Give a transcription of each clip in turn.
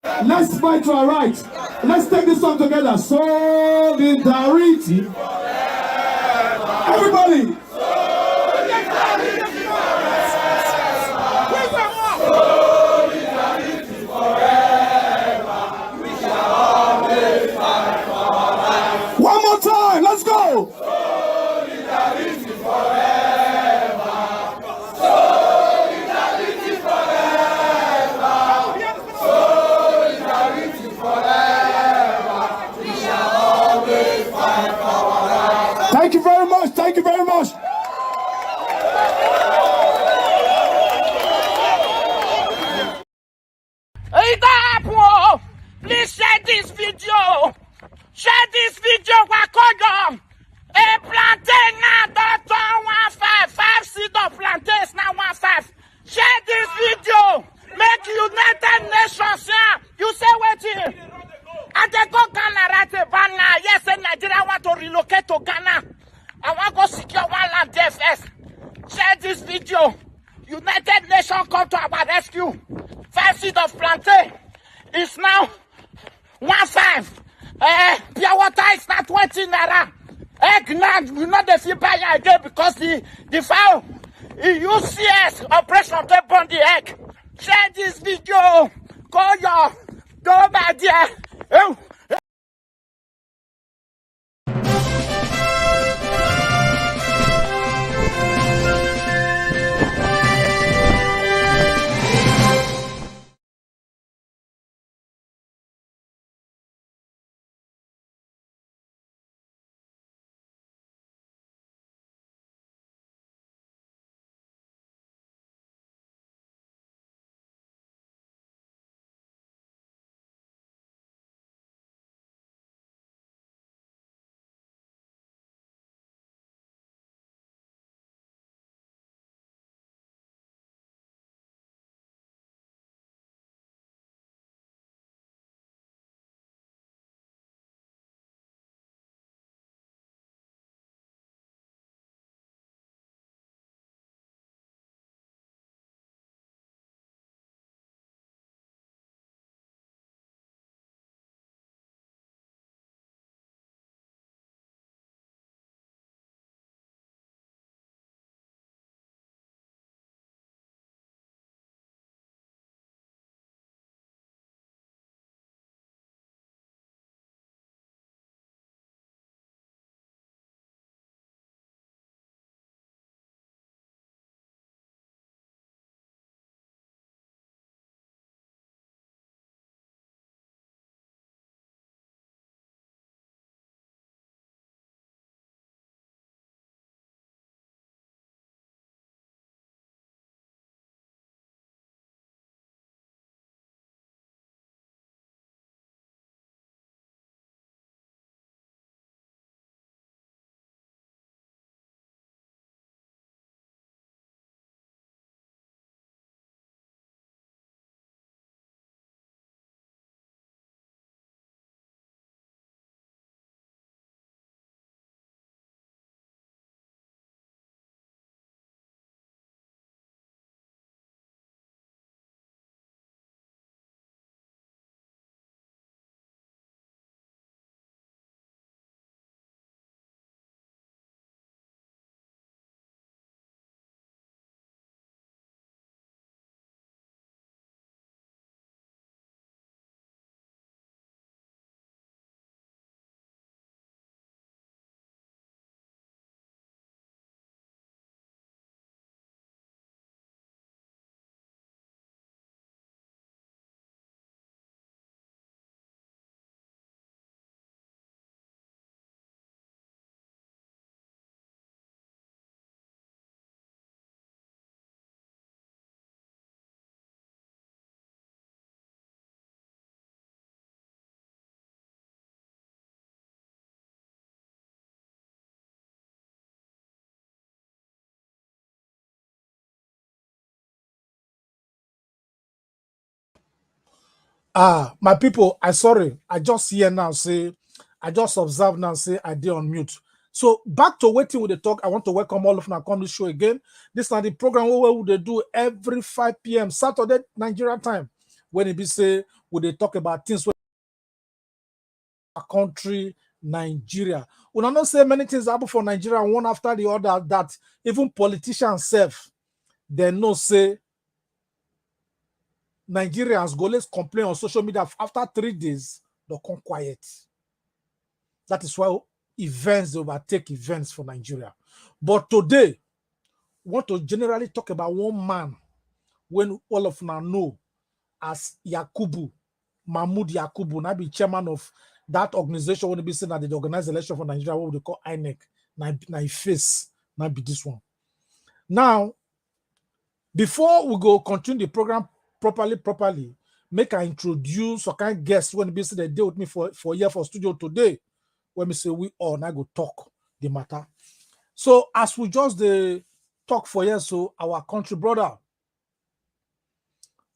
Let's fight for our rights. Let's take this song together. Solidarity. Everybody. One more time, let's go. Solidarity forever. Solidarity forever. Solidarity forever. We shall always fight for our rights. Thank you very much. Thank you very much. Please share this video. Share this video. Wakoyo. A plantain now. Don't 155 seed of plantains now 15. Share this video. Make United Nations here. You say what here? And they go Ghana right Ghana. Yes, and Nigeria want to relocate to Ghana. I want to go secure one land there first. Share this video. United Nations come to our rescue. 5 seed of plantain is now 15. Pure water is now 20 naira. Egg now, you know the fee buy again because the fowl, UCS operation to burn the egg. Share this video. Call your go back there. My people, I sorry. I just hear now say, I just observe now say I did on mute. So back to waiting with the talk. I want to welcome all of you to come to the show again. This is the program where we they do every 5 p.m. Saturday Nigeria time. When it be say when they talk about things where our country, Nigeria. We not say many things happen for Nigeria one after the other that even politicians self, they know say Nigerians go let's complain on social media after 3 days, they'll come quiet. That is why events overtake events for Nigeria. But today, we want to generally talk about one man when all of now know as Yakubu, Mahmood Yakubu, now be chairman of that organization when be saying that they organize election for Nigeria, what they call INEC. Now face, now be this one. Now, before we go continue the program properly, make I introduce or kind guest when be say they deal with me for here for studio today. When we say we all now go talk the matter. So as we just the talk for here, so our country brother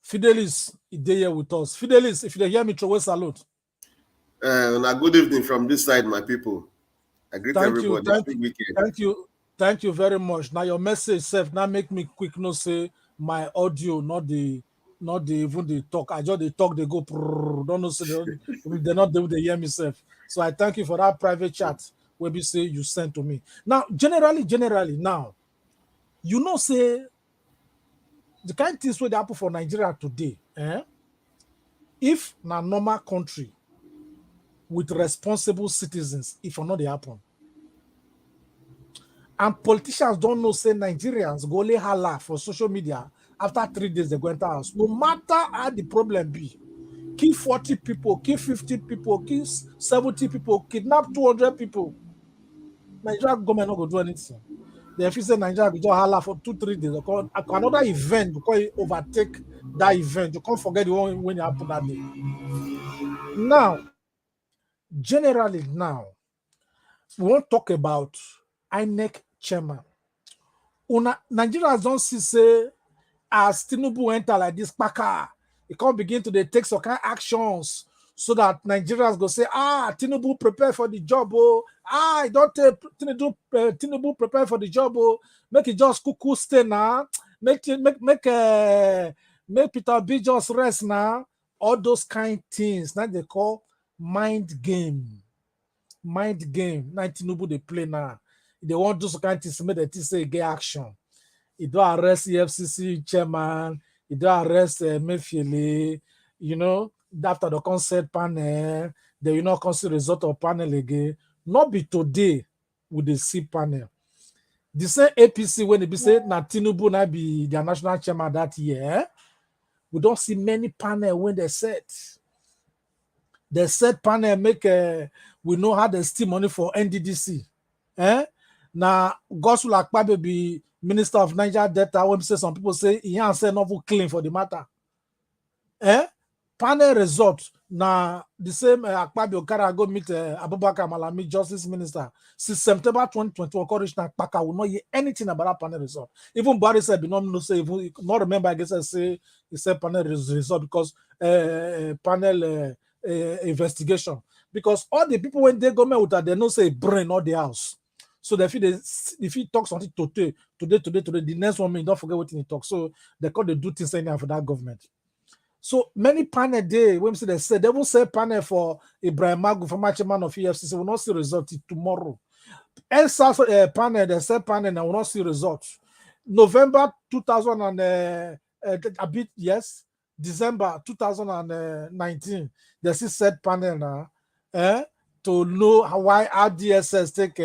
Fidelis is here with us. Fidelis, if you hear me, throw a salute. Good evening from this side, my people. I greet everybody. Thank you very much. Now your message self now make me quick no say my audio, not the even the talk. I just the talk they go don't know say they're not able to hear me self. So I thank you for that private chat where we say you sent to me. Now generally now, you know say the kind of things where they happen for Nigeria today, if na normal country with responsible citizens, if or not they happen. And politicians don't know, say Nigerians go lay holla for social media after 3 days they go enter house. No matter how the problem be, kill 40 people, kill 50 people, kill 70 people, kidnap 200 people. Nigeria government not go do anything. They feel say Nigeria will just holla for 2-3 days. Another event because it overtake that event. You can't forget the one when it happened that day. Now, generally now, we won't talk about INEC Chairman. Nigerians don't see say as Tinubu enter like this paka, it can't begin to take some kind of actions so that Nigerians go say, Tinubu prepare for the job, I don't take Tinubu prepare for the job, make it just cuckoo stay now, make Peter B just rest now, all those kind of things. Now they call mind game. Now Tinubu they play now. They want those kind of things to make the say get action. He do arrest EFCC chairman, he do arrest Emefiele, after the concert panel, they consider result of panel again. Not be today with the C panel. The same APC when they be say na Tinubu na be their national chairman that year, we don't see many panel when they set. The set panel make we know how they steal money for NDDC. Now, Gosul Akpabio be Minister of Niger Delta. When say some people say he answer novel claim for the matter. Panel result now the same Akpabio Kara go meet Abubakar Malami, Justice Minister. Since September 2021, Commissioner Akpaka will not hear anything about that panel result. Even Barry said, no say even not remember. I guess I say he said panel result because panel investigation because all the people when they go with that they know say brain or the house. So if he talks something today, the next one don't forget what he talks. So they call they do things anyhow for that government. So many panel day when they won't say panel for Ibrahim Magu, former chairman of EFCC, will not see result tomorrow. ELSA panel, they say panel and will not see results. November 2000 and a bit yes, December 2019, they see said panel now to know why RDSS take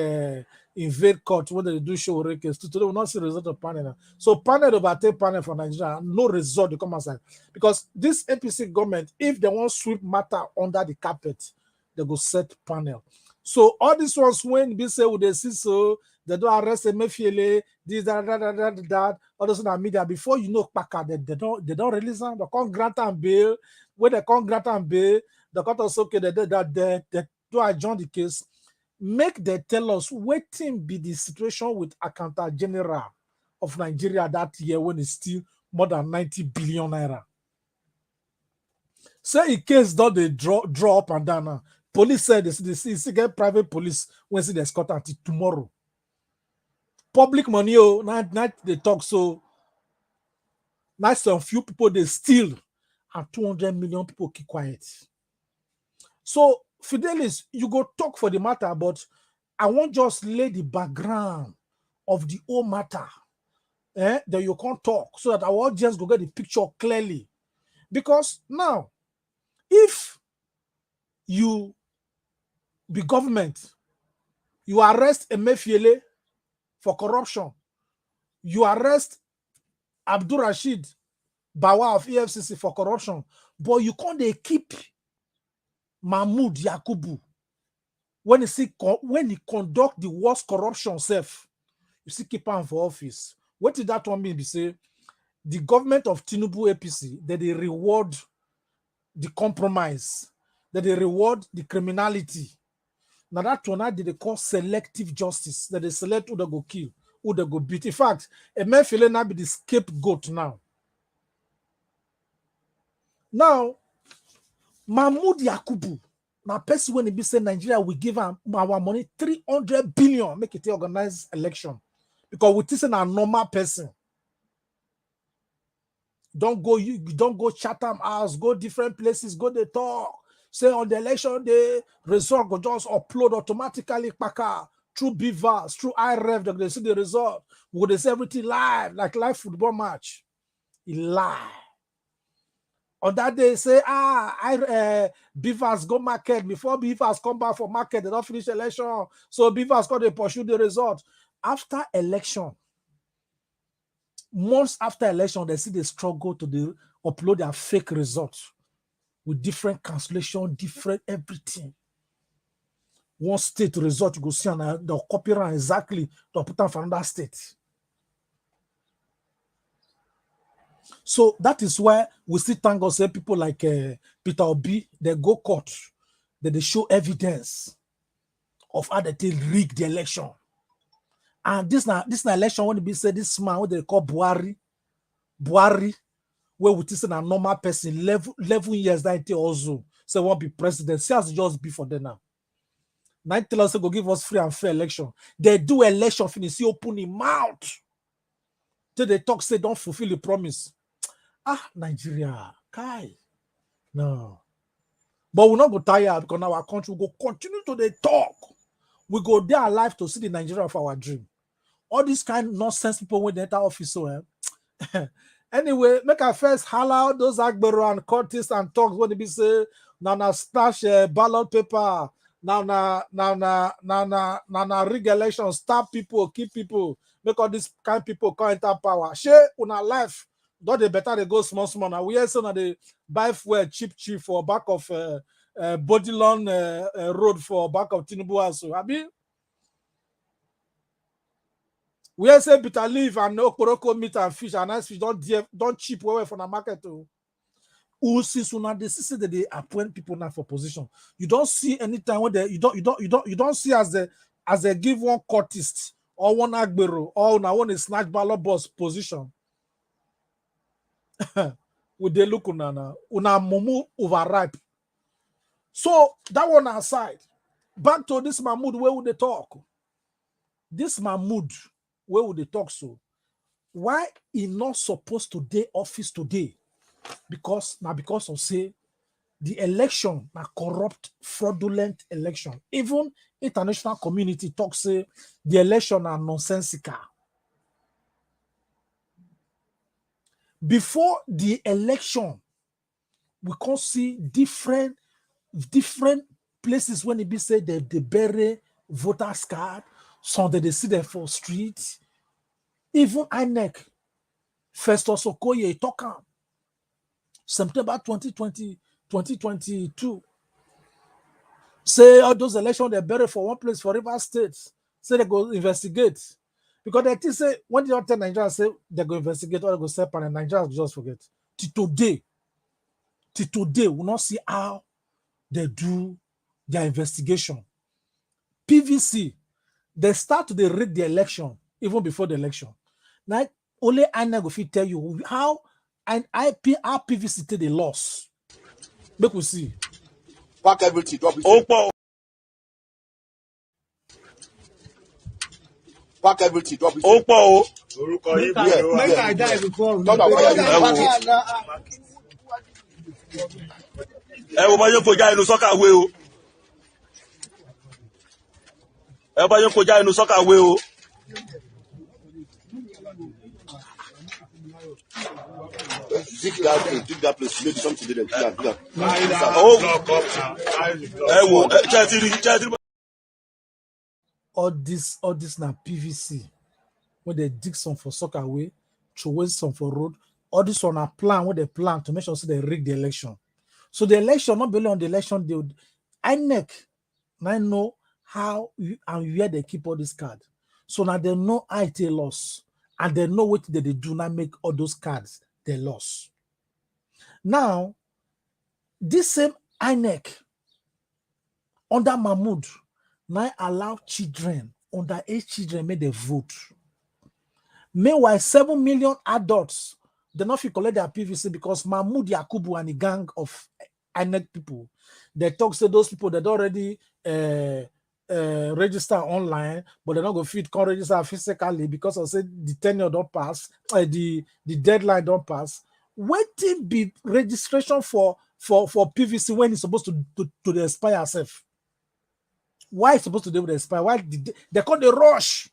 invade court when they do show case. Today will not see the result of panel. So panel overtake panel for Nigeria, no result to come outside. Because this APC government, if they want sweep matter under the carpet, they go set panel. So all these ones when we say they see so they don't arrest Emefiele, this, that, all those in the media. Before you know Paka, they don't release them, they can't grant them bail. When they can't grant them bail, the court also okay, they do adjourn the case. Make they tell us what be the situation with Accountant General of Nigeria that year when it's still more than 90 billion naira. Say in case that they draw up and down now. Police said they get private police when see they escort until tomorrow. Public money, not they talk so. Nice some few people they steal and 200 million people keep quiet. So, Fidelis, you go talk for the matter, but I won't just lay the background of the whole matter. That you can't talk so that our audience go get the picture clearly. Because now, if you be government, you arrest Emefiele for corruption, you arrest Abdul Rashid Bawa of EFCC for corruption, but you can't keep Mahmood Yakubu when he conduct the worst corruption self, you see keep him for office. What did that one mean? Be say the government of Tinubu APC that they reward the compromise, that they reward the criminality. Now that one did they call selective justice, that they select who they go kill, who they go beat. In fact, Emefiele now be the scapegoat now. Now, Mahmood Yakubu, now person when he be say Nigeria will give him our money 300 billion, make it organize election. Because we this is a normal person. Don't go Chatham House, go different places, go they talk. Say on the election day, result go just upload automatically through BVAS, through iRev, they see the result. We they say everything live, like live football match. He lie. On that day, say, BVAS go market. Before BVAS come back for market, they don't finish election. So BVAS got to pursue the result. After election, months after election, they see they struggle to upload their fake results with different cancellation, different everything. One state result, you go see and they'll copy around exactly to put on for another state. So that is why we see thank God say people like Peter Obi, they go court, that they show evidence of how they rigged the election. And this election when be said this man what they call Buhari, where we see a normal person 11 years that also say won't be president. See as just be for them now. Now tell us they go give us free and fair election. They do election finish, see open him mouth. Till they talk, say don't fulfill the promise. Nigeria, Kai. No. But we're not go tired because now our country will go continue to the talk. We go there alive to see the Nigeria of our dream. All these kind of nonsense people when they enter office. So, anyway, make our first holler those Agbero and Curtis and talks when they be say, now stash ballot paper, now rig election, stop people, keep people, make all these kind of people come enter power. Share on our life. Don't they better they go small. Now we also now they buy fuel cheap for back of Bodilon road for back of Tinubu also. I mean, we also bitter leaf and Okoroko meat and fish and nice fish don't cheap away from the market too. Since now they see that they appoint people now for position. You don't see any time when you don't see as they give one courtist or one Agbero or now one is snatch ballot boss position. With the look una mumu overripe. So that one aside, back to this Mahmood, where would they talk? This Mahmood, where would they talk so? Why he not supposed to day office today? Because of say the election a corrupt, fraudulent election. Even international community talk say the election are nonsensical. Before the election, we can see different places when it be said that they bury voters card, some that they see them for streets. Even INEC, Festus Okoye talk September 2022. Say all those elections they bury for one place for River State. Say they go investigate. Because they say when they tell Nigeria say they go investigate or they go separate and Nigeria just forget. Till today, we not see how they do their investigation. PVC, they start to rig the election even before the election. Now, only INEC will tell you how PVC take the loss. Make we see. Pack everything, drop it. Pack everything, drop it. Make Yeah. I die before. Don't Everybody kọjá inú soccer way o. Everybody kọjá inú soccer way o. Dig that place. Maybe something did it. All this now PVC. When they dig some for soccer away, throw some for road. All this on a plan when they plan to make sure so they rig the election. So the election, not only on the election, they would INEC now know how and where they keep all this card. So now they know IT loss and they know what they do now make all those cards they loss. Now, this same INEC under Mahmood now allow children, underage children, make the vote. Meanwhile, 7 million adults, they not collect their PVC because Mahmood Yakubu and the gang of INEC people, they talk to those people that already register online, but they're not going to come register physically because of say the tenure don't pass, the deadline don't pass. Waiting be registration for PVC when it's supposed to expire itself. Why it's supposed to do with expire? Why they call the rush?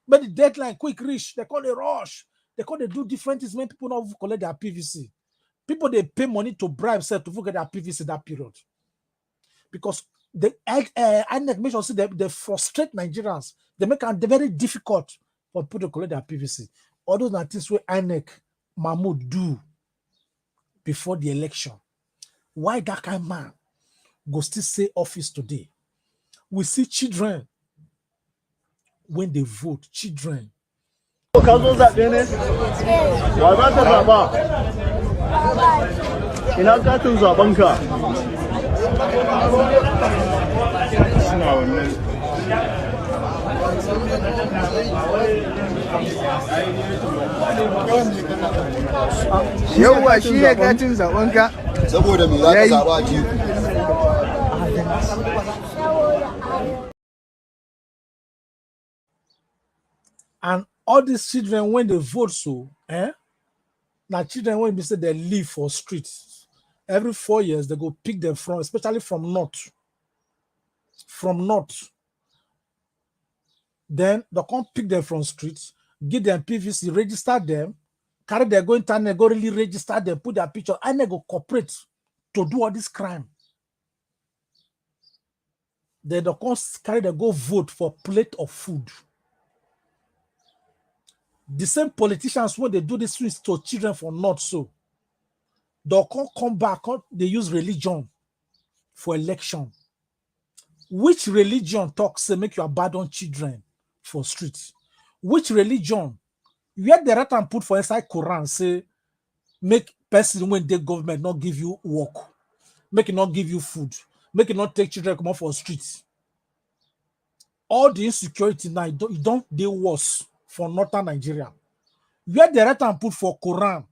But the deadline quick reach, they call the rush. They call they do different things when people not collect their PVC. People they pay money to bribe self to get their PVC that period. Because the INEC make sure they frustrate Nigerians. They make it very difficult for people to collect their PVC. All those are things where INEC Mahmood do before the election. Why that kind of man go still say office today? We see children when they vote, children. Ka zo zaɓe ne? Wa za ka zaɓa? Ina katin zaɓenka? Yauwa shi ne katin zaɓenka? Saboda me za ka zaɓa a jiyo? And all these children, when they vote so, now children, when they say they live for streets, every 4 years, they go pick them from, especially from north. From north. Then they come pick them from streets, give them PVC, register them, carry their go internet, go really register them, put their picture, and they go cooperate to do all this crime. Then they come carry they go vote for plate of food. The same politicians, when they do this to children for not so, they'll come back, they use religion for election. Which religion talks say make you abandon children for streets? Which religion, where the right and put for inside Quran say make person when the government not give you work, make it not give you food, make it not take children come out for streets? All the insecurity now, it don't they worse for northern Nigeria. Where the right and put for Quran,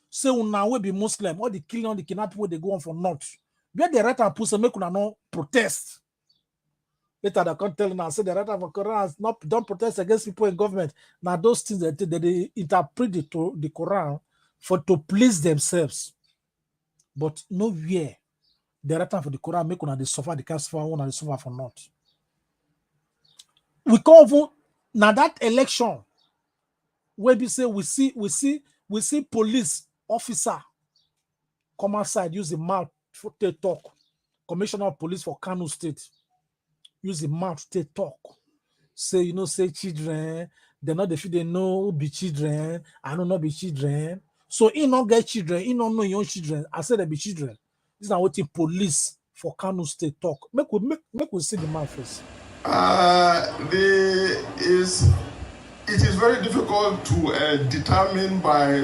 say una will be Muslim, all the killing, all the kidnapping people they go on for north. Where the right and put say make una no protest. Later they can't tell now, say the right and for Quran not don't protest against people in government. Now those things that they interpret the Quran for to please themselves. But nowhere the right and for the Quran make una they suffer the cast for one and they suffer for not. We can't vote now that election where we say we see police officer come outside use the mouth to talk. Commissioner of police for Kano State use the mouth to talk. Say say children, they not they know be children, I don't know be children. So he not get children, he don't know young children. I said they be children. This is what the police for Kano State talk. Make we see the man first. It is very difficult to determine by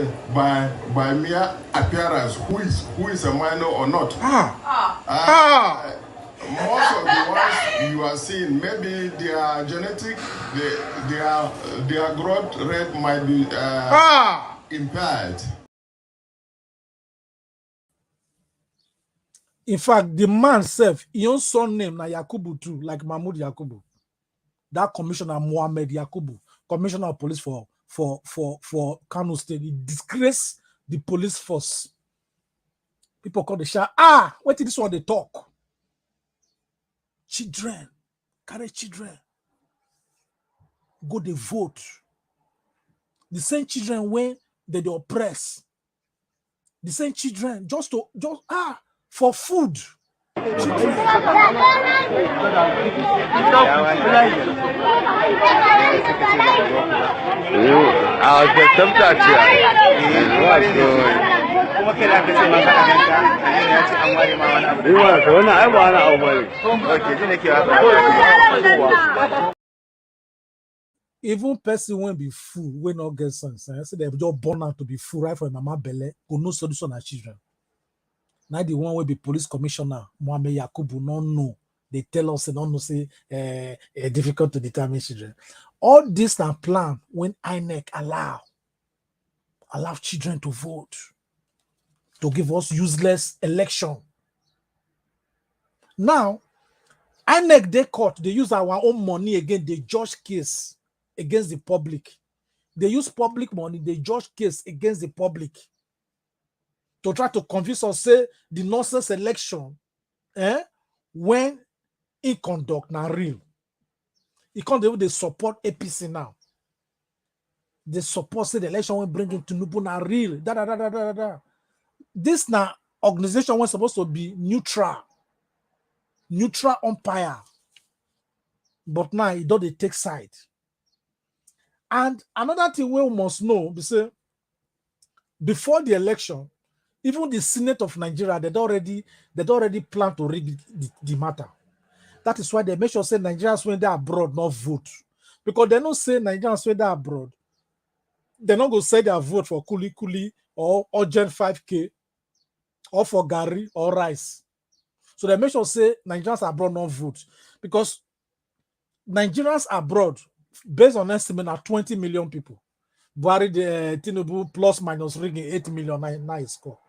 mere appearance who is a minor or not. Most of the ones you are seeing, maybe their genetic, their growth rate might be impaired. In fact, the man self, his own son name na Yakubu too, like Mahmood Yakubu. That commissioner Mohammed Yakubu, commissioner of police for Kano State, he disgraced the police force. People call the shout, what did this one they talk? Children, carry children, go they vote. The same children when they oppress. The same children just for food. Even person when be fool, when not get sense. I say they just born out to be fool right for mama belly, go no solution as children. Now the one will be police commissioner, Mahmood Yakubu, no know. They tell us and no say difficult to determine children. All this are plan when INEC allow children to vote, to give us useless election. Now, INEC they court, they use our own money again, they judge case against the public. They use public money, they judge case against the public to try to convince us, say, the nonsense election, when in conduct now real. You can't even they support APC now. They support say the election when bringing Tinubu now real. This now organization was supposed to be neutral umpire, but now it don't they take side. And another thing we must know, we say, before the election, even the Senate of Nigeria, they'd already planned to rig the matter. That is why they make sure say Nigerians when they're abroad not vote. Because they don't say Nigerians when they're abroad, they're not going to say their vote for kuli or urgent 5K or for Gary or rice. So they make sure say Nigerians abroad not vote. Because Nigerians abroad, based on estimate, are 20 million people. Buhari, the Tinubu plus minus rigging 8 million nice score.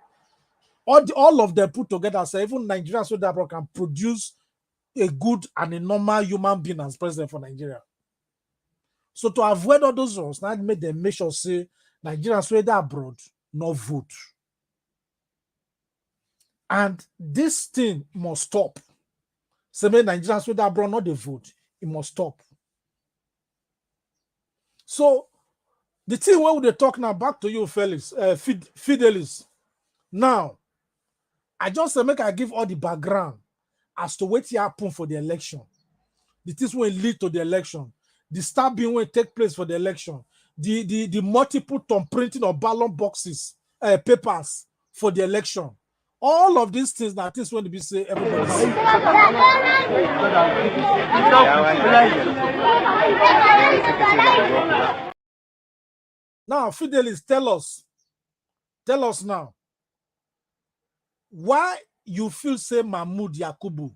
All of them put together, say even Nigerians with that can produce a good and a normal human being as president for Nigeria. So to avoid all those ones, now make them make sure say Nigerians with abroad no vote. And this thing must stop. So many Nigerians with abroad not the vote, it must stop. So the thing where we talk now back to you, Felix, Fidelis. Now, I just make I give all the background as to what happen for the election. The things will lead to the election. The stabbing will take place for the election. The multiple thumb printing of ballot boxes, papers for the election. All of these things now things when be say everybody see. Now, Fidelis, tell us now. Why you feel say Mahmood Yakubu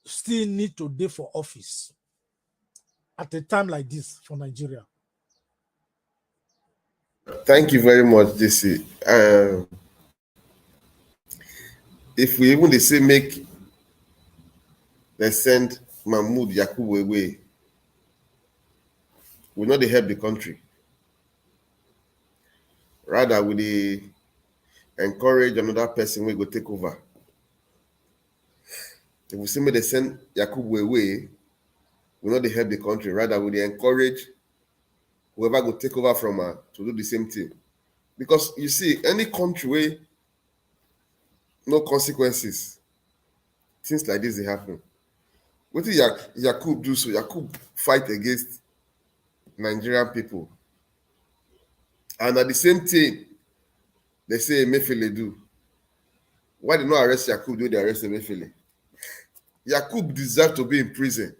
still need to be for office at a time like this for Nigeria? Thank you very much, DC. If we even say make they send Mahmood Yakubu away, we not they help the country. Rather, we encourage another person we go take over. If we say may they send Yakubu away, we not they help the country. Rather, we encourage whoever go take over from her to do the same thing. Because you see, any country where no consequences, things like this they happen. What did Yakub do? So Yakub fight against Nigerian people. And at the same thing, they say Emefiele do. Why did not arrest Yakub? Do they arrest Emefiele? Yakub deserved to be in prison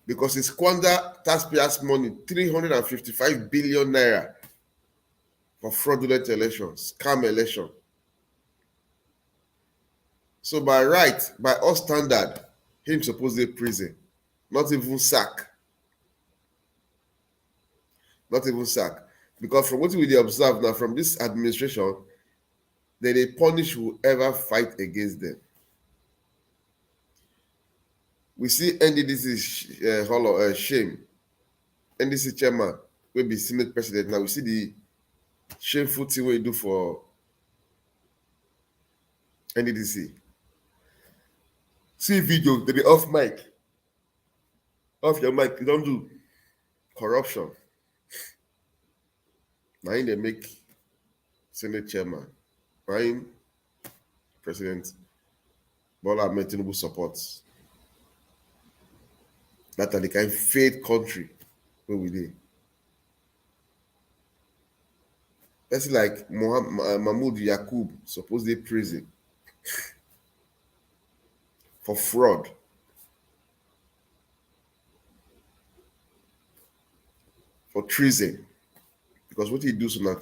because he squandered taxpayers' money, 355 billion naira for fraudulent elections, scam election. So by right, by all standard, him supposed to be prison, not even sack. Not even sack. Because from what we observe now from this administration, they punish whoever fight against them. We see NDDC shame. NDC chairman will be Senate president. Now we see the shameful thing we do for NDDC. See video, they be off mic. Off your mic, you don't do corruption. Now they make Senate Chairman. Now President Bola Ahmed Tinubu supports. That are the kind of faith country where we did. That's like Mahmood Yakubu supposedly prison for fraud. For treason. Because what he do so now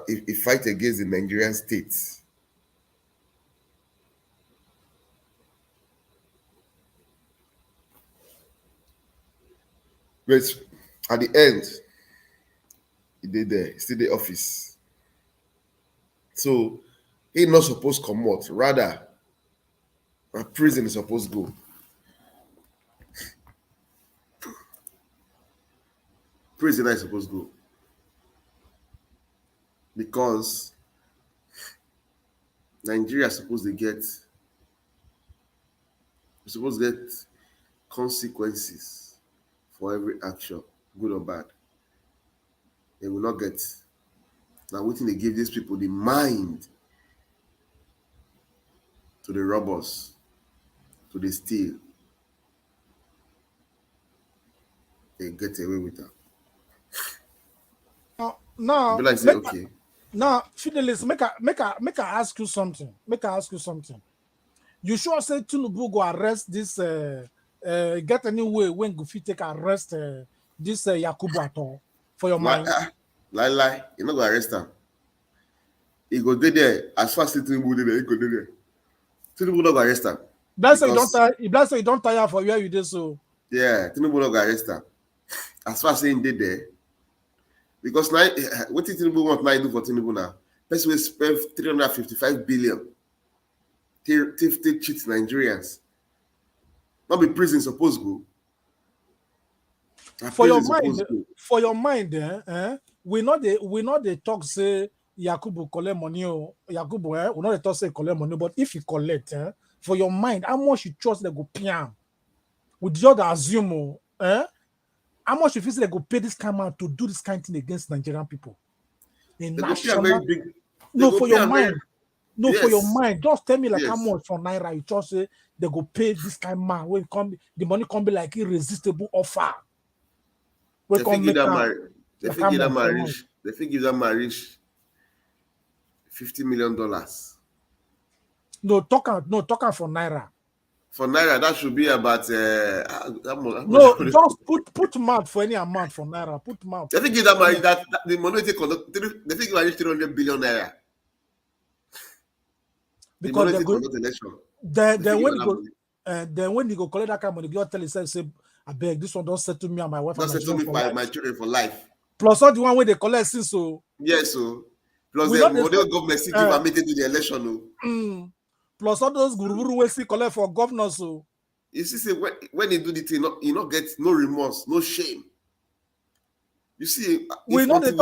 he fight against the Nigerian state. But at the end, he did there, he still the office. So he not supposed to come out. Rather, a prison is supposed to go. Prisoner is supposed to go. Because Nigeria is supposed to get consequences for every action, good or bad. They will not get. Now, what they give these people the mind to the robbers, to the steal. They get away with that. Now, Like say, okay. Now, Fidelis, make I ask you something. You sure say Tinubu go arrest this get any way when Goofy take arrest this Yakubu at all for your mind? Lie. You not go arrest him. He go there as far as Tinubu there. He go there. Tinubu not go arrest him. Bless you don't tire for where you did so. Yeah, Tinubu not go arrest him. As far as he did there. Because now, what did Tinubu want now do for Tinubu now? Person will spend 355 billion to cheat Nigerians. Not be prison supposed to go. For your mind, we not the talk say Yakubu collect money or Yakubu, we not the talk say collect money, but if you collect, for your mind, how much you trust they go piam? Would you assume, how much you feel they go pay this kind of man to do this kind of thing against Nigerian people? For your mind. Just tell me how much for Naira you just say they go pay this kind of man when the money come be like irresistible offer. They give that marriage $50 million. No, talking for Naira. For Naira, that should be about just put mouth for any amount for Naira. Put mouth. They give that marriage that the money they conduct. They think marriage 300 billion naira. Because the conduct election. Then when you go collect that kind of money, you tell yourself, say, I beg this one don't settle me and my wife. Don't settle me by my children for life. Plus all the one where they collect since so. Yes, so plus the model government still give admitted to the election. Plus all those guru we see collect for governors. So you see, say when they do the thing, you not get no remorse, no shame. You see, we not the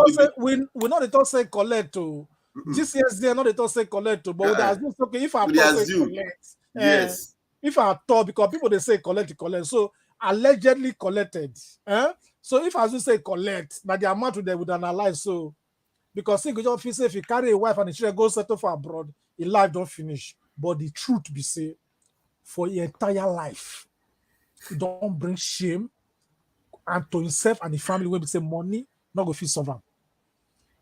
talk say collect to. GCSD not the talk say collect to, but we assume okay if I talk say collect. Yes. If I talk because people they say collect. So allegedly collected. So if I just say collect, that the amount they would analyze so because think if you carry a wife and the children go settle for abroad, your life don't finish. But the truth be say, for your entire life, you don't bring shame and to himself and the family when we say money, not go feel sovereign.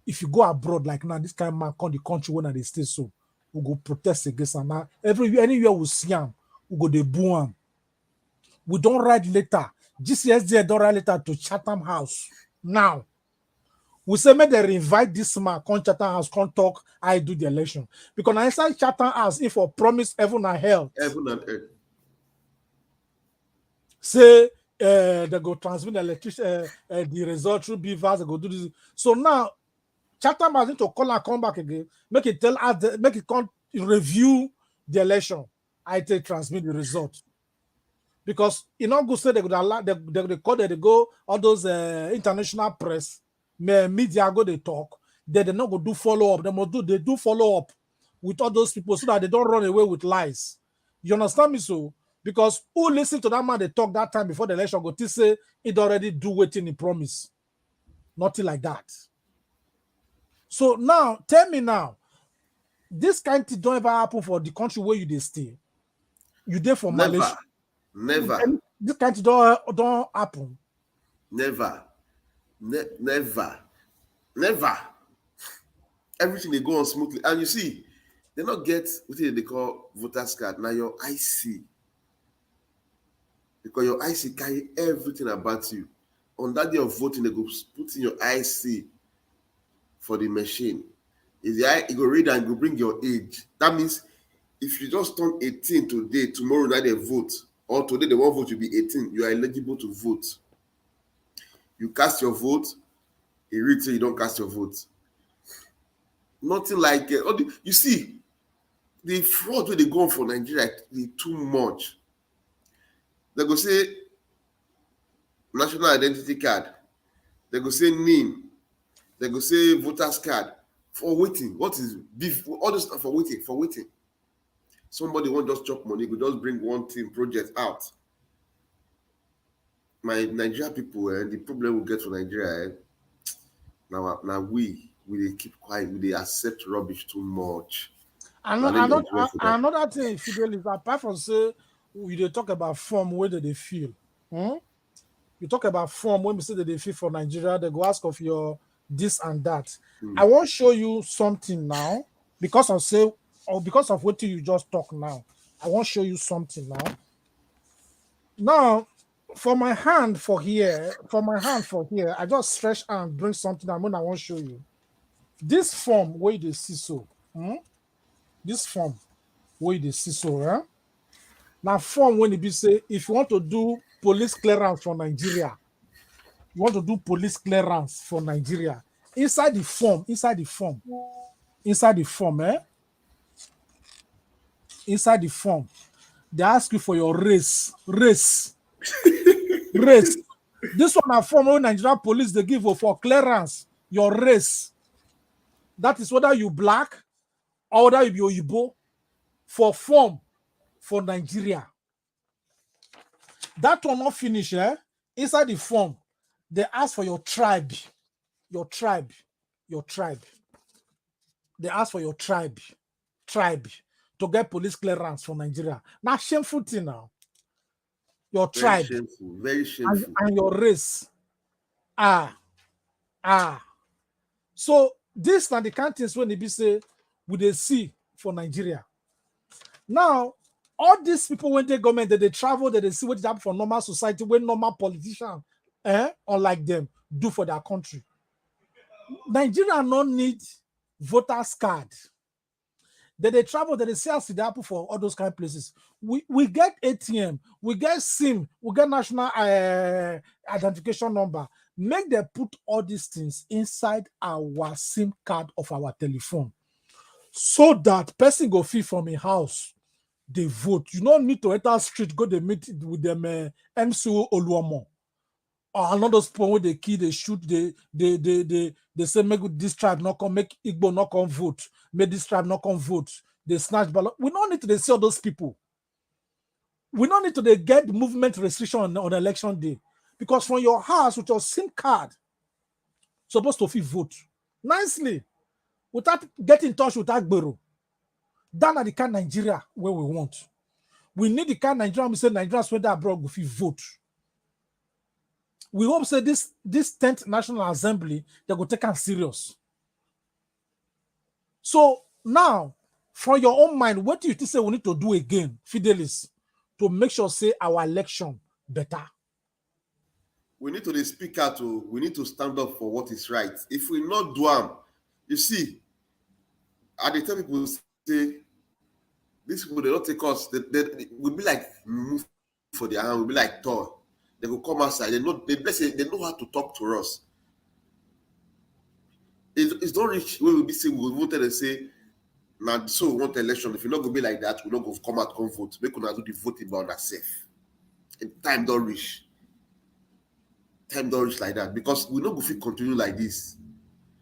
If you go abroad like now, this kind of man come the country when they stay so, we go protest against him. Now anywhere we see him, we go the boo him. We don't write letter. GCSD don't write letter to Chatham House. Now, we say may they invite this man, come Chatham House, come talk, I do the election. Because I inside Chatham House, if I promise heaven and hell. Heaven and earth. Say they go transmit the electricity, the result through beavers, they go do this. So now, Chatham House need to call and come back again, make it tell us, make it come review the election. I take transmit the result. Because you know, go say they go allow they go all those international press, media go they talk, they not go do follow up. They do follow up with all those people so that they don't run away with lies. You understand me? So, because who listened to that man they talk that time before the election go to say it already do waiting in promise. Nothing like that. So now, tell me now, this kind of thing don't ever happen for the country where you they stay. You there for Malaysia. Never. This kind of don't happen. Never. Never. Everything they go on smoothly. And you see, they not get what they call voters card. Now your IC. Because your IC carry everything about you. On that day of voting, they go put in your IC for the machine. If the eye, you go read and go bring your age. That means if you just turn 18 today, tomorrow night they vote, or today they won't vote, you'll be 18, you are eligible to vote. You cast your vote, it reads say you don't cast your vote. Nothing like you see, the fraud where they go on for Nigeria is too much. They go say national identity card, they go say NIN, they go say voters card. For waiting, what is beef? All this stuff for waiting. Somebody won't just chop money, could just bring one team project out. My Nigeria people, the problem we get for Nigeria, now we keep quiet, we accept rubbish too much. Another thing, Fidel, is apart from say we dey talk about form where they feel. You talk about form when we say that they feel for Nigeria, they go ask of your this and that. I want to show you something now because of what you just talk now. I want to show you something now. Now, for my hand for here, I just stretch and bring something and when I want to show you. This form where they see so. This form where they see so, right? Now, form when it be say if you want to do police clearance for Nigeria, inside the form, they ask you for your race. This one a form when Nigerian police they give you for clearance, your race. That is whether you black or whether you be Oyibo for form for Nigeria. That one not finish, inside the form, they ask for your tribe. They ask for your tribe to get police clearance from Nigeria. Now, shameful thing now. Your tribe. Very shameful. And your race. So, this are the kind of things when they be say, would they see for Nigeria? Now, all these people, when they government, they travel, they see what happen for normal society, when normal politicians, unlike them, do for their country. Nigeria not need voters card. They travel, they see us happen for all those kind of places. We get ATM, we get SIM, we get national identification number. Make them put all these things inside our SIM card of our telephone, so that person go feel from a house. They vote. You don't need to enter street, go they meet with them MCO Oluomo. Or another spot where they kill, they shoot, they say make this tribe not come, make Igbo not come vote, make this tribe not come vote. They snatch ballot. We don't need to see all those people. We don't need to get movement restriction on election day. Because from your house with your SIM card, supposed to feel vote nicely without getting in touch with Agbero. That are the kind of Nigeria where we want. We need the kind of Nigeria we say Nigerians went abroad if we vote. We hope say this 10th National Assembly they go take us serious. So now, from your own mind, what do you think say we need to do again, Fidelis, to make sure say our election better? We need to speak out. We need to stand up for what is right. If we not do them, you see, at the time people say, these people, they don't take us, they will be like move for their hand, will be like toy. They will come outside, they know how to talk to us. It's not rich when we be saying we voted and say, now so we want election. If you're not gonna be like that, we're not gonna come out, come vote. Make us do the voting by ourselves. And time don't reach. Time don't reach like that. Because we not go fit continue like this.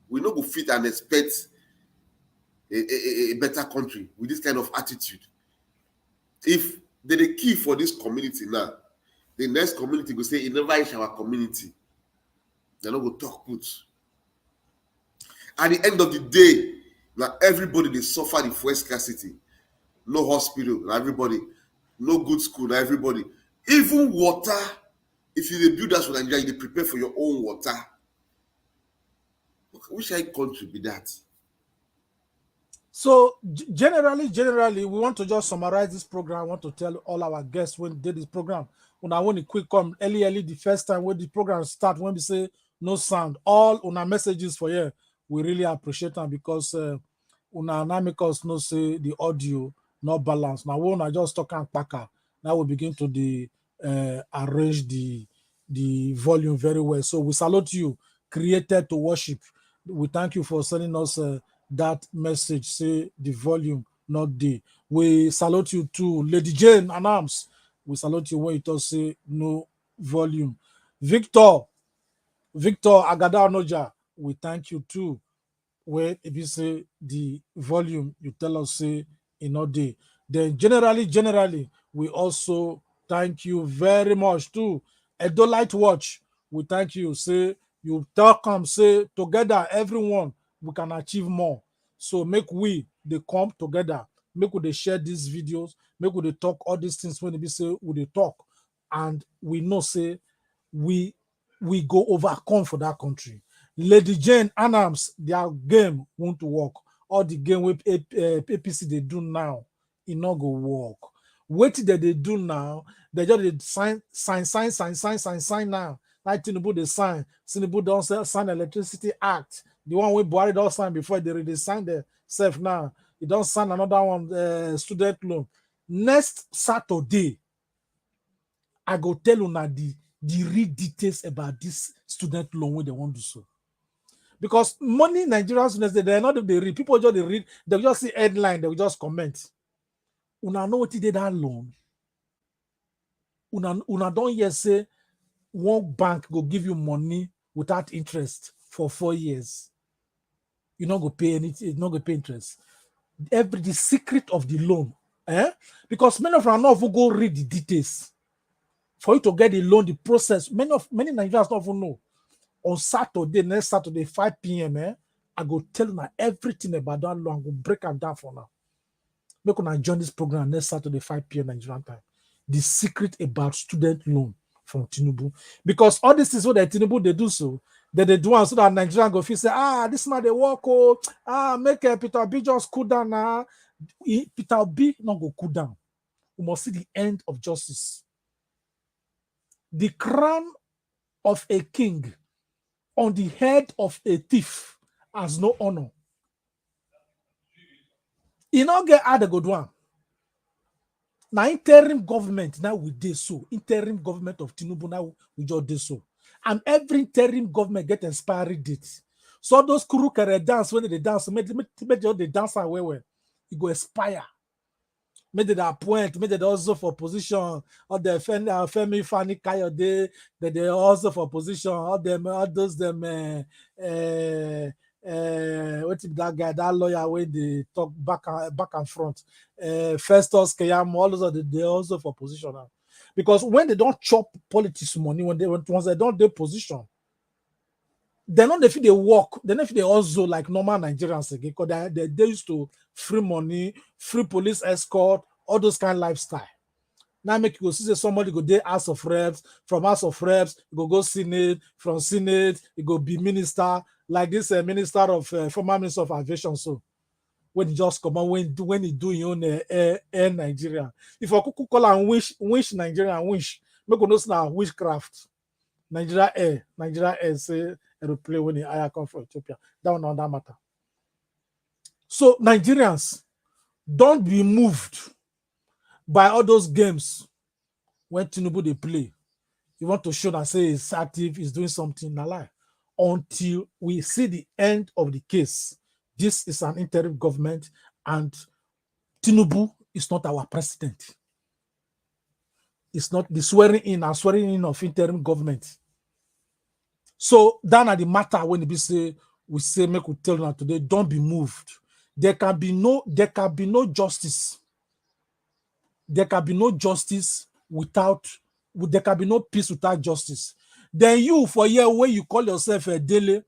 We not go fit and expect a better country with this kind of attitude. If the key for this community now, the next community will say, it never is our community. They're not going to talk good. At the end of the day, now everybody, they suffer the fuel scarcity. No hospital, everybody. No good school, everybody. Even water, if you build that for Nigeria, you prepare for your own water. Which country be that? So generally, we want to just summarize this program. I want to tell all our guests when they did this program. When I want to quick come early, the first time when the program start, when we say no sound, all on our messages for you, we really appreciate them because una make us no say the audio not balance. Now when I just talk and packer, now we begin to arrange the volume very well. So we salute you, created to worship. We thank you for sending us that message, say the volume not there. We salute you too, Lady Jane and Arms. We salute you when you talk say no volume. Victor Agada Noja, we thank you too. When if you say the volume, you tell us say in all day. Then generally, we also thank you very much too. Edo Light Watch, we thank you. Say you talk and say together, everyone we can achieve more. So make we they come together, make we they share these videos, make we they talk all these things when they say we they talk, and we know say we go overcome for that country. Lady Jane Anams, their game won't work. All the game with APC they do now, it not go work. What that they do now, they just sign now. Like Tinubu they sign. Tinubu don't sign Electricity Act. The one we Buhari don't sign before they sign the self now. He don't sign another one, student loan. Next Saturday, I go tell you now the real details about this student loan when they want to do so. Because money Nigerian students, they're not they read. People just they read, they just see headline, they will just comment. Una know what did that loan. Una don't yet say one bank go give you money without interest for 4 years. You not go pay anything, you not go pay interest. The secret of the loan, because many of them not even go read the details. For you to get the loan, the process, many Nigerians don't even know. On Saturday, next Saturday, 5 p.m., I go tell you everything about that loan. I go break them down for now. Make una join this program next Saturday, 5 p.m. Nigerian time. The secret about student loan from Tinubu. Because all this is what the Tinubu they do so. They do one so that Nigerian go feel say, this man they work, make Peter B just cool down now. Peter B not go cool down. We must see the end of justice. The crown of a king on the head of a thief has no honor. You not get out a good one. Now interim government now we do so. Interim government of Tinubu now we just do so. And every interim government get expiry date. So those crew can dance when they dance, make they dance away. It go expire. Made they appoint, made they also for position, or the Femi Fani Kayode, they also for position, all those what if that guy, that lawyer when they talk back and front, Festus Keyamo, all those they also for position now. Because when they don't chop politics money, once they don't do position, they're not if they work, they're not if they also like normal Nigerians again, because they used to free money, free police escort, all those kind of lifestyle. Now make you go see somebody go there House of Reps, from House of Reps, you go Senate, from Senate, you go be minister, like this minister of former minister of aviation. So when he just come on, when he do your own air Nigeria, if I could call and wish Nigeria wish, make us now witchcraft. Nigeria Air say aeroplane when the air come from Ethiopia. That one on that matter. So Nigerians, don't be moved by all those games when Tinubu they play. You want to show that say it's active, is doing something, na lie. Until we see the end of the case. This is an interim government, and Tinubu is not our president. It's not the swearing in of interim government. So that are the matter when we say make we tell you today, don't be moved. There can be no justice. There can be no justice there can be no peace without justice. Then you, for here, when you call yourself a daily,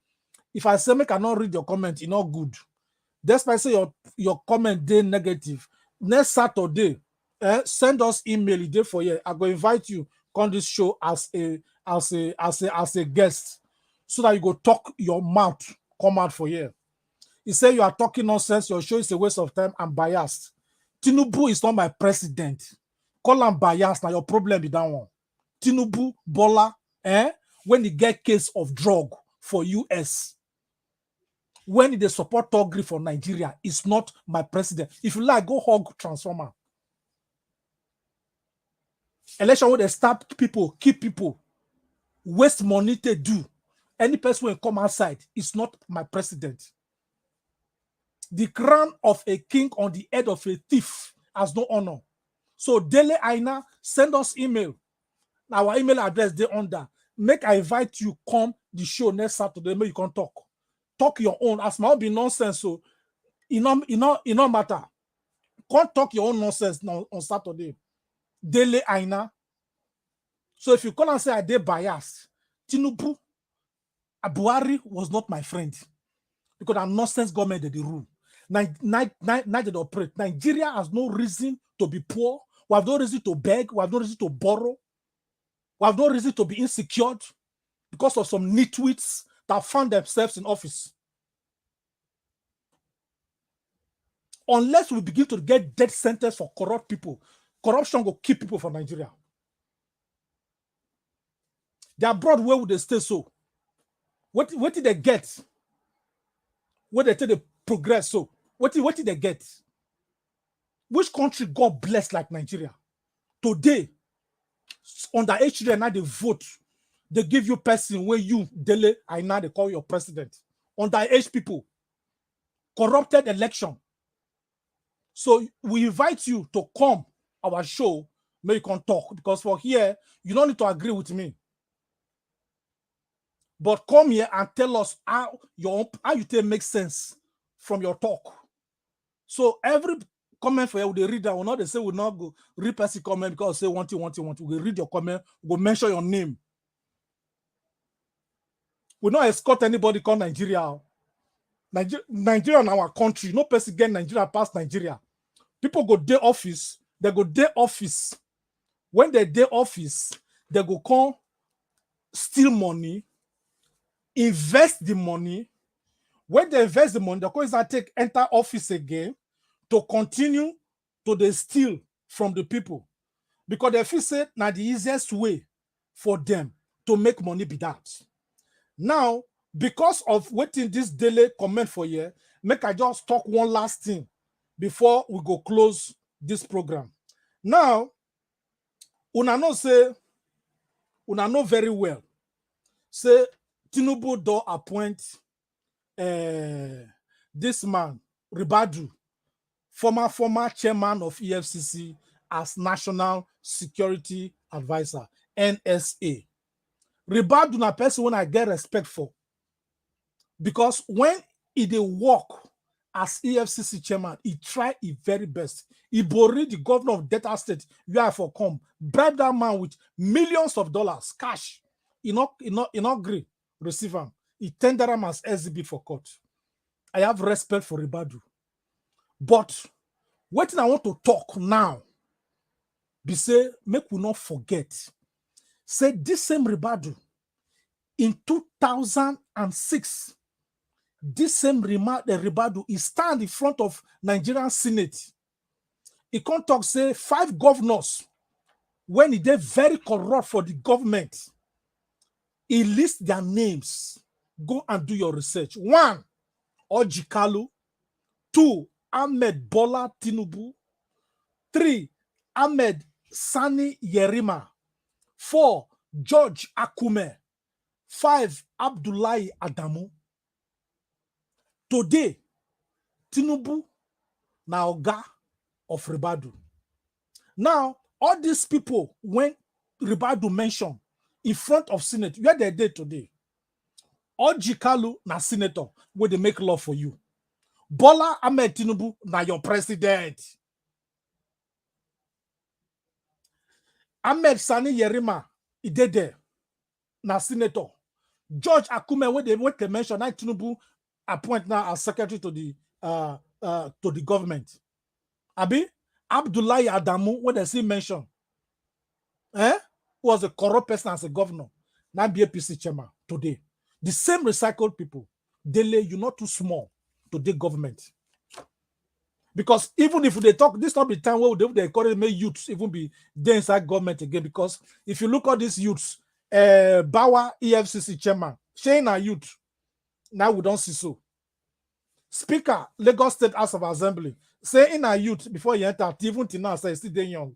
if I say, make I not read your comment, it's not good. Despite say your comment day negative. Next Saturday, send us email day for here. I go invite you on this show as a guest, so that you go talk your mouth, come out for here. He said you are talking nonsense, your show is a waste of time and biased. Tinubu is not my president. Call him biased, now your problem is that one. Tinubu, Bola, when he get case of drug for US, when they support Togri for Nigeria, it's not my president. If you like, go hug Transformer. Election where they stab people, keep people, waste money to do. Any person will come outside, it's not my president. The crown of a king on the head of a thief has no honor. So Dele Aina, send us email. Our email address they under. Make I invite you come the show next Saturday. Maybe you can talk. Talk your own. As might be nonsense. So it no matter. Come talk your own nonsense now on Saturday. Dele Aina. So if you call and say I did bias, Tinubu, Buhari was not my friend. Because our nonsense government did the rule. Neither they operate. Nigeria has no reason to be poor. We have no reason to beg. We have no reason to borrow. We have no reason to be insecure because of some nitwits that found themselves in office. Unless we begin to get death sentence for corrupt people, corruption will keep people from Nigeria. They are brought, where would they stay so? What did they get? What they tell they progress so? What did they get? Which country God bless like Nigeria? Today, under H3 now they vote. They give you person where you, Dele, I now they call your president. Under H people. Corrupted election. So we invite you to come our show, maybe you can talk. Because for here, you don't need to agree with me. But come here and tell us how you take make sense from your talk. So every comment for you, they read that. Will not they say will not go read person comment because say want you. We read your comment, we'll mention your name. We not escort anybody called Nigeria. Nigeria in our country. No person get Nigeria past Nigeria. People go day office, they go day office. When they day office, they go come steal money, invest the money. When they invest the money, the coins that take enter office again to continue to they steal from the people. Because they feel say now the easiest way for them to make money be that. Now, because of waiting this daily comment for you, make I just talk one last thing before we go close this program. Now, una know very well. Say Tinubu do appoint this man, Ribadu, former chairman of EFCC, as National Security Advisor, NSA. Ribadu na person when I get respect for. Because when he dey work as EFCC chairman, he try his very best. He borrowed the governor of Delta State, where for come, bribe that man with millions of dollars, cash. He not agree, receive him. He tender him as SDB for court. I have respect for Ribadu. But what I want to talk now, be say, make we not forget, say this same Ribadu, in 2006, this same Ribadu, he stand in front of Nigerian Senate. He can't talk, say, 5 governors, when he did very corrupt for the government, he lists their names. Go and do your research. 1, Ojikalu. 2, Ahmed Bola Tinubu. 3, Ahmed Sani Yerima. 4, George Akume. 5, Abdullahi Adamu. Today, Tinubu na oga of Ribadu. Now, all these people, when Ribadu mentioned in front of Senate, where they did today, Ojikalu na senator, where they make law for you. Bola Ahmed Tinubu na your president. Ahmed Sani Yerima Idede na senator. George Akume when they mention that Tinubu appoint now as secretary to the government. Abi Abdullahi Adamu when they see mention, who was a corrupt person as a governor, now be APC chairman today. The same recycled people. Dele, you're not too small to the government. Because even if they talk, this not be time where they encourage make youths even be there inside government again. Because if you look at these youths, Bawa EFCC chairman, Shane a youth, now we don't see so. Speaker, Lagos State House of Assembly, say in a youth before you enter, even Tina say still they young.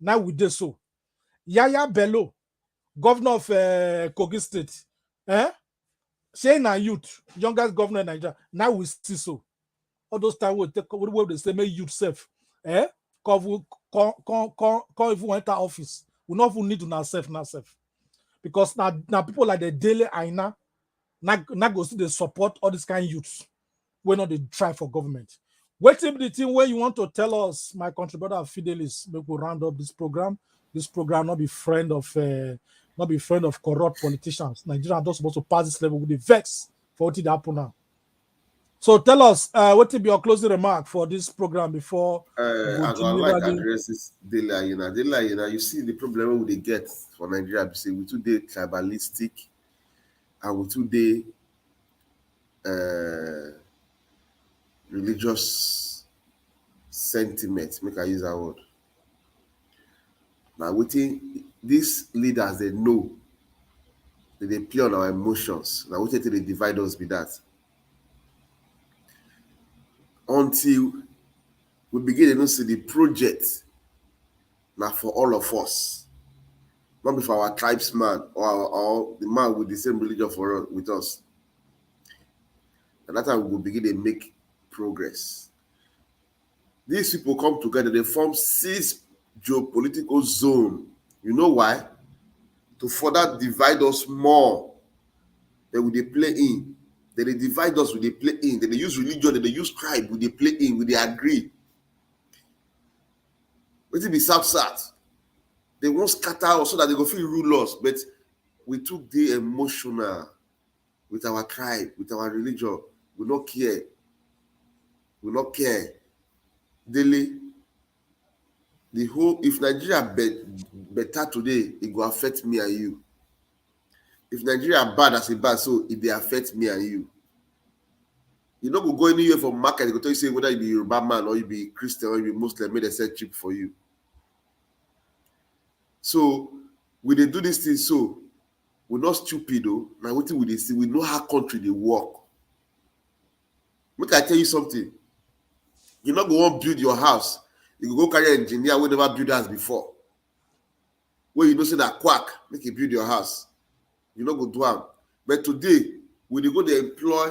Now we do so. Yaya Bello, governor of Kogi State, Shane a youth, youngest governor in Nigeria. Now we see so. All those time we take where they say make youth safe. Come if we enter office. We not even need to not safe. Because now people like the daily Aina now go see they support all these kind of youths. We're not they try for government. What is the thing where you want to tell us, my country brother Fidelis, we will round up this program. This program not be friend of corrupt politicians. Nigeria are not supposed to pass this level with the vex for what did happen now. So tell us, what will be your closing remark for this program before I like addresses Dela, you see the problem we get for Nigeria, say we today tribalistic and we today religious sentiment, make I use that word. Now these leaders they know that they play on our emotions. Now we they divide us with that. Until we begin to see the project now for all of us, not be for our tribesman or the man with the same religion with us. And that's how we will begin to make progress. These people come together, they form 6 geopolitical zones. You know why? To further divide us more. Then we they play in. Then they divide us with they play in. Then they use religion, then they use tribe, with they play in, with they agree. Let it be South. They won't scatter us so that they go feel rule us. But we took the emotional with our tribe, with our religion. We not care. We not care. Daily, the whole, if Nigeria better today, it will affect me and you. If Nigeria bad as a bad, so it they affect me and you. You don't go anywhere from market, they go tell you say whether you be Yoruba man or you be Christian or you be Muslim, may they sell cheap for you. So when they do this thing, so we're not stupid though. Now what we they see, we know how country they work. Make I tell you something. You not go and build your house. You go carry an engineer who never built house before. Where you know say that quack, make you build your house. You not go do them. But today, when they go to employ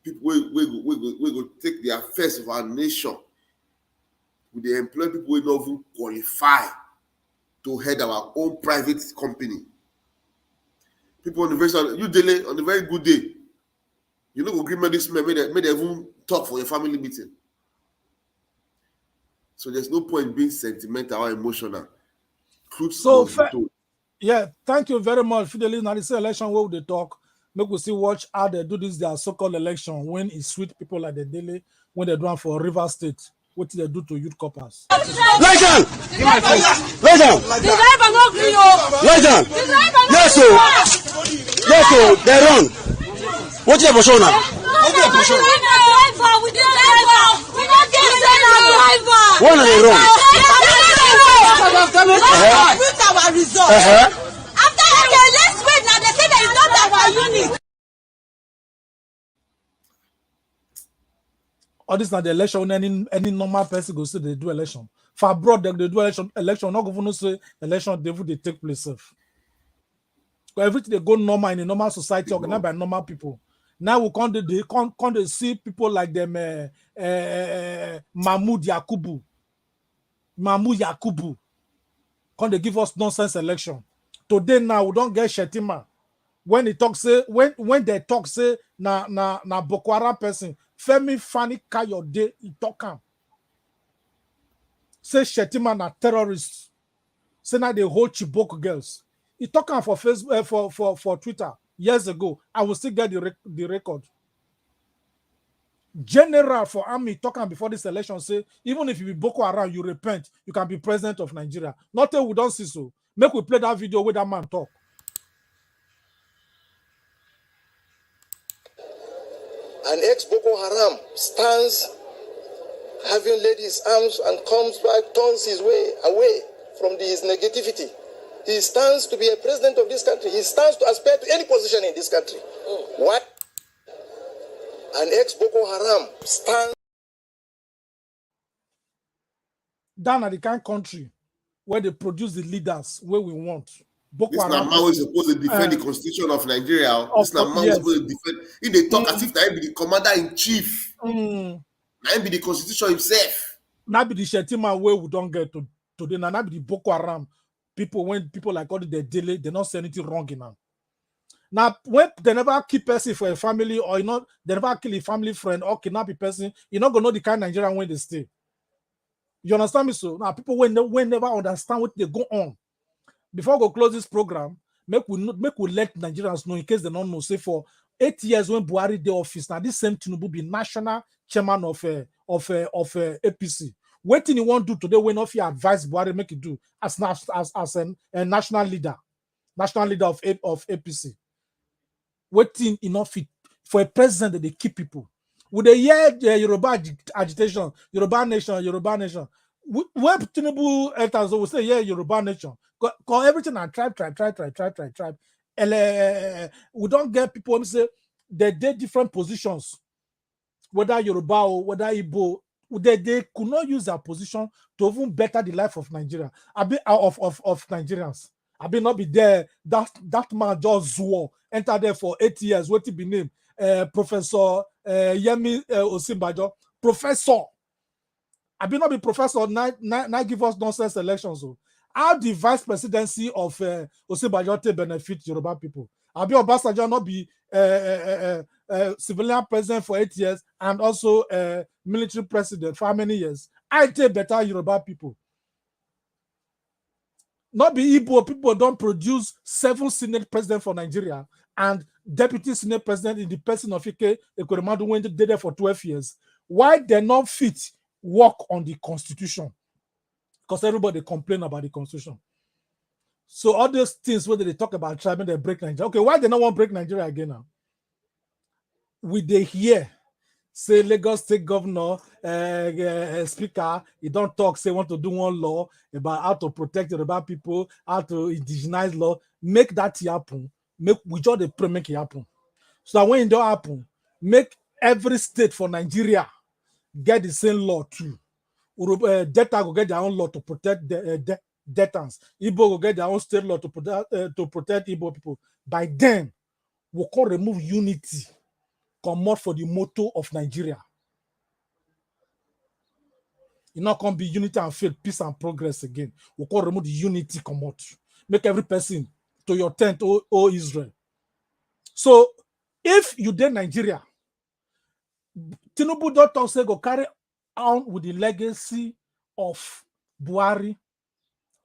people we go take the affairs of our nation, we they employ people who don't even qualify to head our own private company. People on the very you delay on the very good day. You know go agree with this man, may they even talk for your family meeting. So there's no point being sentimental or emotional. So yeah, thank you very much. Fidelis, now this election where they talk, make we see watch how they do this their so-called election when it's sweet people like the daily when they do one for River State. What did they do to youth coppers? Lie down! Lie down! The driver no gree o. Lie down! The driver no Yes, so. Yes, so. They run. What is the position now? We dey driver. We not get driver. When are they run? Put our result. After okay, let's wait now. They say that it's not our unit. All this not the election when any normal person goes to they do election. For abroad, they do election, not going to say election they take place. Because everything they go normal in a normal society organized by normal people. Now we can't see people like them Mahmood Yakubu. Can't they give us nonsense election? Today now we don't get Shetima. When they talk say when they talk say na Boko Haram person Femi Fani Kayode, he talk am. Say Shetima na terrorists. Say now they hold Chibok girls. He talk am for Facebook, for Twitter years ago. I will still get the record. General for army talking before this election say even if you be Boko Haram, you repent, you can be president of Nigeria. Not that we don't see so. Make we play that video where that man talk. An ex-Boko Haram stands having laid his arms and comes back, turns his way away from his negativity. He stands to be a president of this country. He stands to aspire to any position in this country. What? An ex-Boko Haram stands. Down at the kind of country where they produce the leaders where we want. This Namao is supposed to defend the constitution of Nigeria. This Namao is supposed to defend. If they talk as if I be the commander in chief, I be the constitution himself. Now be the Shetima where we don't get to today. Now be the Boko Haram people. When people like all the delay, they not say anything wrong in them. Now, when they never keep person for a family, or they never kill a family friend or kidnap a person, you're not gonna know the kind of Nigerian when they stay. You understand me? So now people when never understand what they go on. Before I go close this program, make we let Nigerians know in case they don't know. Say for 8 years when Buhari did office, now this same Tinubu be national chairman of APC. What thing you want to do today when if you advise Buhari make it do as a national leader of APC. Waiting enough for a president that they keep people. With a year Yoruba agitation, Yoruba nation. Where Tinubu enters, we say, yeah, Yoruba nation. Call everything and tribe. We don't get people who say they did different positions, whether Yoruba or whether Igbo. They could not use their position to even better the life of Nigeria. Of Nigerians. I be not be there. That man just swore, enter there for 8 years. What he be named? Professor Yemi Osinbajo. Professor. I be not be professor. Now give us nonsense elections. So how the vice presidency of Osinbajo benefit Yoruba people? I be Obasanjo not be civilian president for 8 years and also military president for how many years? I take better Yoruba people. Not be Igbo people don't produce 7 Senate presidents for Nigeria and deputy Senate president in the person of Ike Ekweremadu when they did there for 12 years. Why they not fit work on the constitution? Because everybody complain about the constitution. So all those things where they talk about tribe and they break Nigeria. Okay, why they not want to break Nigeria again now? With they hear say Lagos State Governor, Speaker, he don't talk, say want to do one law about how to protect the Yoruba people, how to indigenize law, make that happen, we just make it happen. So that when it don't happen, make every state for Nigeria get the same law too. Delta will get their own law to protect the debtors. Igbo will get their own state law to protect Igbo people. By then, we can remove unity. Come out for the motto of Nigeria. It not can be unity and faith, peace and progress again. We can remove the unity come out. Make every person to your tent, O Israel. So, if you did Nigeria, Tinubu don't talk say go carry on with the legacy of Buhari.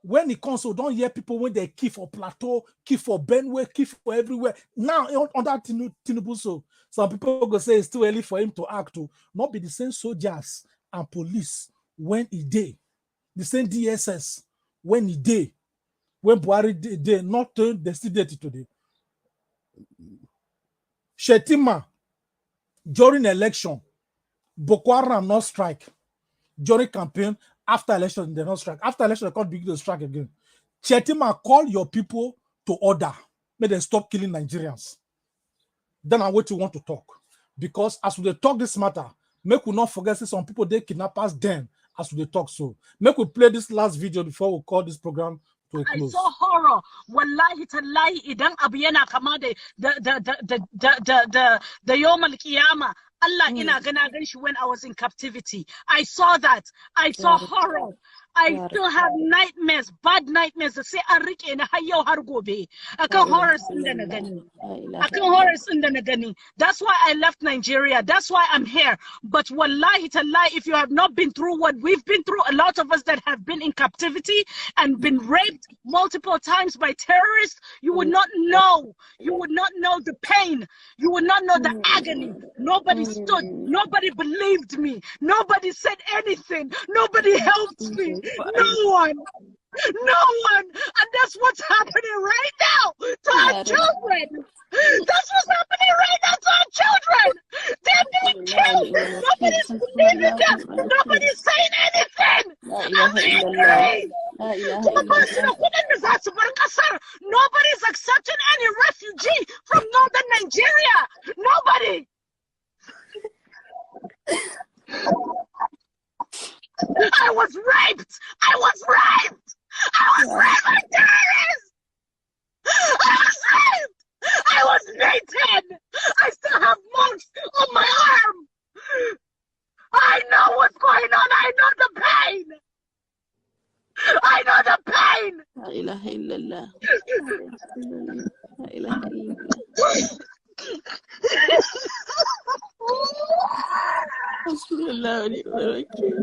When it comes, so don't hear people when they kill for Plateau, kill for Benue, kill for everywhere. Now, under Tinubu, so some people go say it's too early for him to act to not be the same soldiers and police when he did, the same DSS when he did, when Buhari did, not the still did today. Shetima, during election, Boko Haram not strike. During campaign, after election, they don't strike. After election, they can't begin to strike again. Shetima, call your people to order. Make them stop killing Nigerians. Then I wait you want to talk. Because as we talk this matter, make we not forget some people they kidnappers then as we talk so. Make we play this last video before we call this program to a close. I saw horror. Wallahi tallahi idan abu yana kama da Yawm al-Qiyamah. Allah ina gana gan shi when I was in captivity. I saw that. I saw horror. I still have nightmares, bad nightmares. Say Arik in Hayo Hargobe. I can horrors in the Nagani. I can horrors in the Nagani. That's why I left Nigeria. That's why I'm here. But wallahi tallahi, if you have not been through what we've been through, a lot of us that have been in captivity and been raped multiple times by terrorists, you would not know. You would not know the pain. You would not know the agony. Nobody stood. Nobody believed me. Nobody said anything. Nobody helped me. No one. No one. And that's what's happening right now to our children. That's what's happening right now to our children. They're being killed. Nobody's believing them. Nobody's saying anything. Nobody's accepting any refugee from northern Nigeria. Nobody. I was raped. I was raped. I was raped by terrorists. I was raped. I was beaten. I still have marks on my arm. I know what's going on. I know the pain. I know the pain. La ilaha illallah. La ilaha illallah. Hasbunallah wa ni'mal wakeel.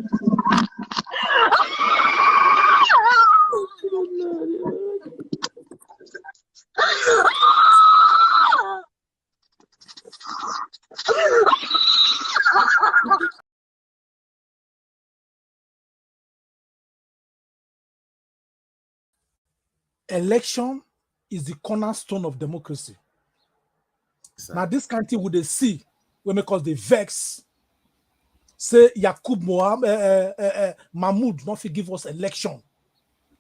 Election is the cornerstone of democracy. Now, this country would they see when because they vex, say Yakubu Mahmood not give us election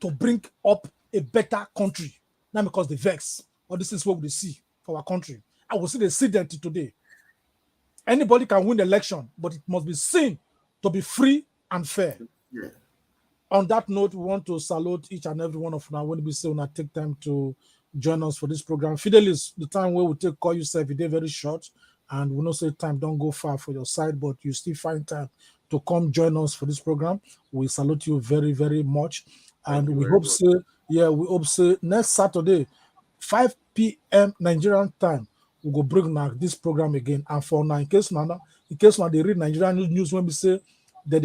to bring up a better country. Now because they vex, or this is what we see for our country. I will see the incident today. Anybody can win the election, but it must be seen to be free and fair. Yeah. On that note, we want to salute each and every one of you. When we say when I take time to join us for this program. Fidelis, the time where we take call yourself, it very short, and we know say time don't go far for your side, but you still find time to come join us for this program. We salute you very, very much. And we hope so, yeah, we hope so next Saturday, 5 p.m. Nigerian time, we go bring now this program again. And for now, in case now they read Nigerian news when we say that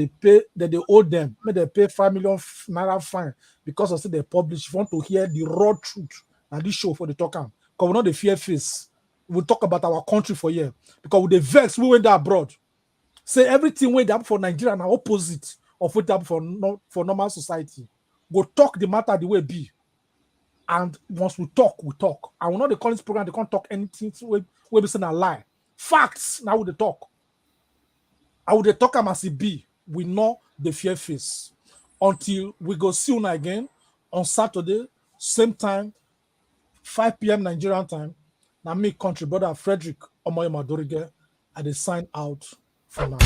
they owe them, may they pay 5 million naira fine because of they publish. If you want to hear the raw truth, and this show for the talk, because we're not the fear face. We'll talk about our country for here. Because with the vex, we went abroad. Say everything went up for Nigeria and opposite of what happened for normal society. Go talk the matter the way it be. And once we talk. And we're not the college program, they can't talk anything we say a lie. Facts, now we talk. I would talk as it be. We know the fear face. Until we go see you again on Saturday, same time, 5 p.m. Nigerian time. Now me country brother Frederick Omoyema Dorige, I dey sign out for now.